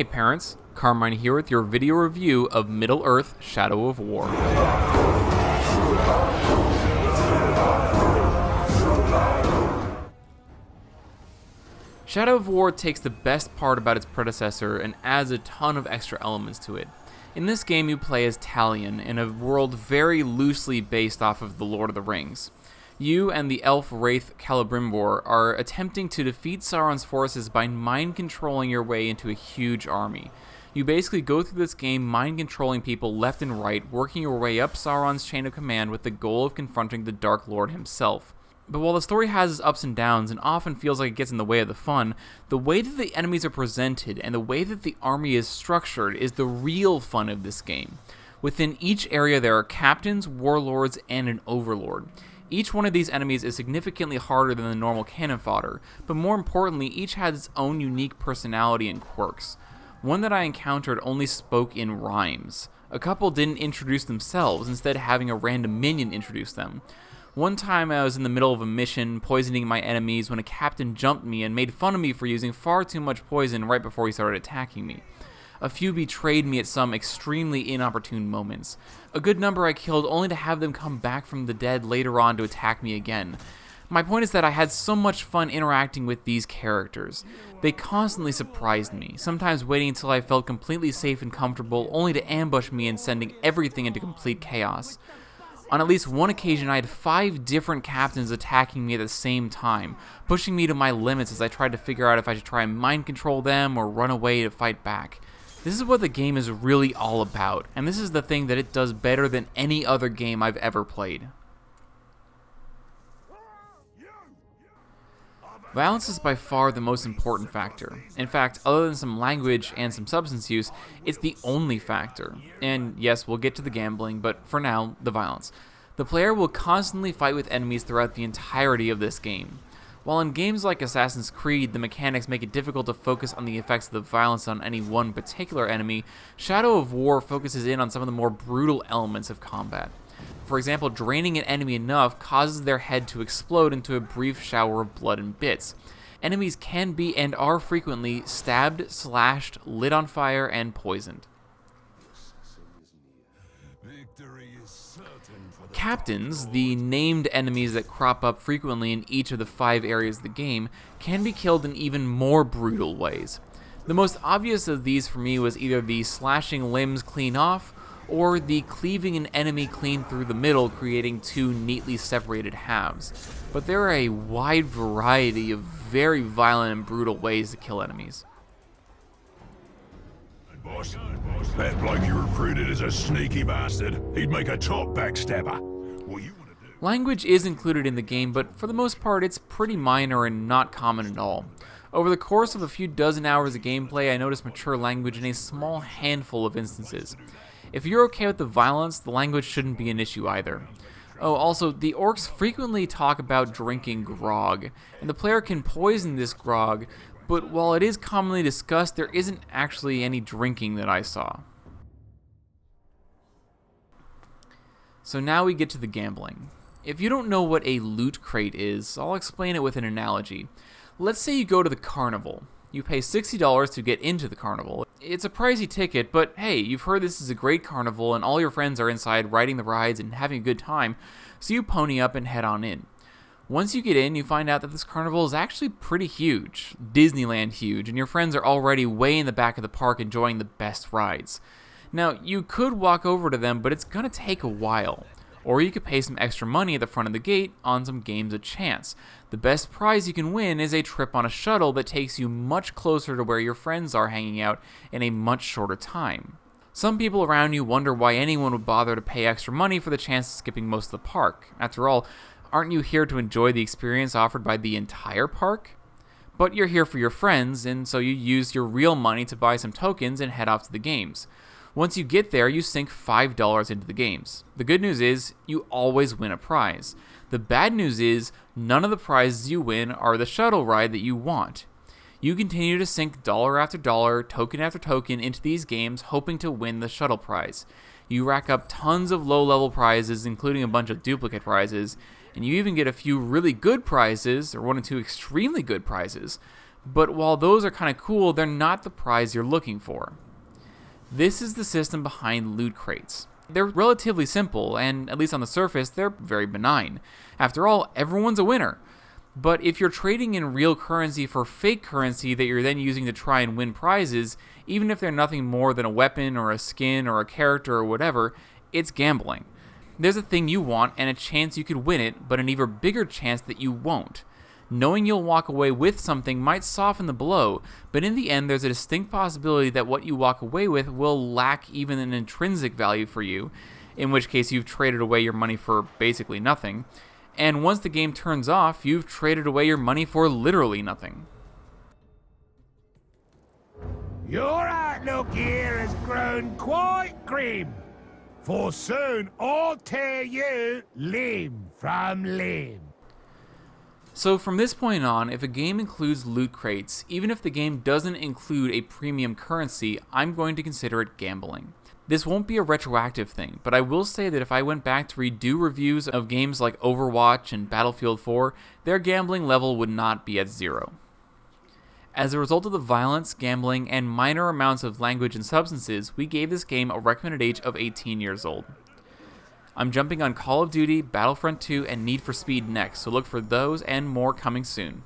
Hey parents, Carmine here with your video review of Middle-earth: Shadow of War. Shadow of War takes the best part about its predecessor and adds a ton of extra elements to it. In this game you play as Talion in a world very loosely based off of The Lord of the Rings. You and the elf wraith Celebrimbor are attempting to defeat Sauron's forces by mind-controlling your way into a huge army. You basically go through this game mind-controlling people left and right, working your way up Sauron's chain of command with the goal of confronting the Dark Lord himself. But while the story has its ups and downs and often feels like it gets in the way of the fun, the way that the enemies are presented and the way that the army is structured is the real fun of this game. Within each area there are captains, warlords, and an overlord. Each one of these enemies is significantly harder than the normal cannon fodder, but more importantly, each has its own unique personality and quirks. One that I encountered only spoke in rhymes. A couple didn't introduce themselves, instead having a random minion introduce them. One time I was in the middle of a mission, poisoning my enemies, when a captain jumped me and made fun of me for using far too much poison right before he started attacking me. A few betrayed me at some extremely inopportune moments. A good number I killed only to have them come back from the dead later on to attack me again. My point is that I had so much fun interacting with these characters. They constantly surprised me, sometimes waiting until I felt completely safe and comfortable, only to ambush me and sending everything into complete chaos. On at least one occasion, I had 5 different captains attacking me at the same time, pushing me to my limits as I tried to figure out if I should try and mind control them or run away to fight back. This is what the game is really all about, and this is the thing that it does better than any other game I've ever played. Violence is by far the most important factor. In fact, other than some language and some substance use, it's the only factor. And yes, we'll get to the gambling, but for now, the violence. The player will constantly fight with enemies throughout the entirety of this game. While in games like Assassin's Creed, the mechanics make it difficult to focus on the effects of the violence on any one particular enemy, Shadow of War focuses in on some of the more brutal elements of combat. For example, draining an enemy enough causes their head to explode into a brief shower of blood and bits. Enemies can be and are frequently stabbed, slashed, lit on fire, and poisoned. Captains, the named enemies that crop up frequently in each of the 5 areas of the game, can be killed in even more brutal ways. The most obvious of these for me was either the slashing limbs clean off, or the cleaving an enemy clean through the middle, creating 2 neatly separated halves. But there are a wide variety of very violent and brutal ways to kill enemies. Boss, that bloke you recruited is a sneaky bastard. He'd make a top backstabber. What you want to do? Language is included in the game, but for the most part it's pretty minor and not common at all. Over the course of a few dozen hours of gameplay, I noticed mature language in a small handful of instances. If you're okay with the violence, the language shouldn't be an issue either. Oh, also, the orcs frequently talk about drinking grog, and the player can poison this grog, but while it is commonly discussed, there isn't actually any drinking that I saw. So now we get to the gambling. If you don't know what a loot crate is, I'll explain it with an analogy. Let's say you go to the carnival. You pay $60 to get into the carnival. It's a pricey ticket, but hey, you've heard this is a great carnival and all your friends are inside riding the rides and having a good time, so you pony up and head on in. Once you get in, you find out that this carnival is actually pretty huge, Disneyland huge, and your friends are already way in the back of the park enjoying the best rides. Now, you could walk over to them, but it's gonna take a while. Or you could pay some extra money at the front of the gate on some games of chance. The best prize you can win is a trip on a shuttle that takes you much closer to where your friends are hanging out in a much shorter time. Some people around you wonder why anyone would bother to pay extra money for the chance of skipping most of the park. After all, aren't you here to enjoy the experience offered by the entire park? But you're here for your friends, and so you use your real money to buy some tokens and head off to the games. Once you get there, you sink $5 into the games. The good news is, you always win a prize. The bad news is, none of the prizes you win are the shuttle ride that you want. You continue to sink dollar after dollar, token after token into these games, hoping to win the shuttle prize. You rack up tons of low-level prizes, including a bunch of duplicate prizes, and you even get a few really good prizes, or 1 or 2 extremely good prizes. But while those are kind of cool, they're not the prize you're looking for. This is the system behind loot crates. They're relatively simple, and at least on the surface, they're very benign. After all, everyone's a winner. But if you're trading in real currency for fake currency that you're then using to try and win prizes, even if they're nothing more than a weapon or a skin or a character or whatever, it's gambling. There's a thing you want and a chance you could win it, but an even bigger chance that you won't. Knowing you'll walk away with something might soften the blow, but in the end there's a distinct possibility that what you walk away with will lack even an intrinsic value for you, in which case you've traded away your money for basically nothing, and once the game turns off, you've traded away your money for literally nothing. Your outlook here has grown quite grim, for soon I'll tear you limb from limb. So from this point on, if a game includes loot crates, even if the game doesn't include a premium currency, I'm going to consider it gambling. This won't be a retroactive thing, but I will say that if I went back to redo reviews of games like Overwatch and Battlefield 4, their gambling level would not be at 0. As a result of the violence, gambling, and minor amounts of language and substances, we gave this game a recommended age of 18 years old. I'm jumping on Call of Duty, Battlefront 2, and Need for Speed next, so look for those and more coming soon.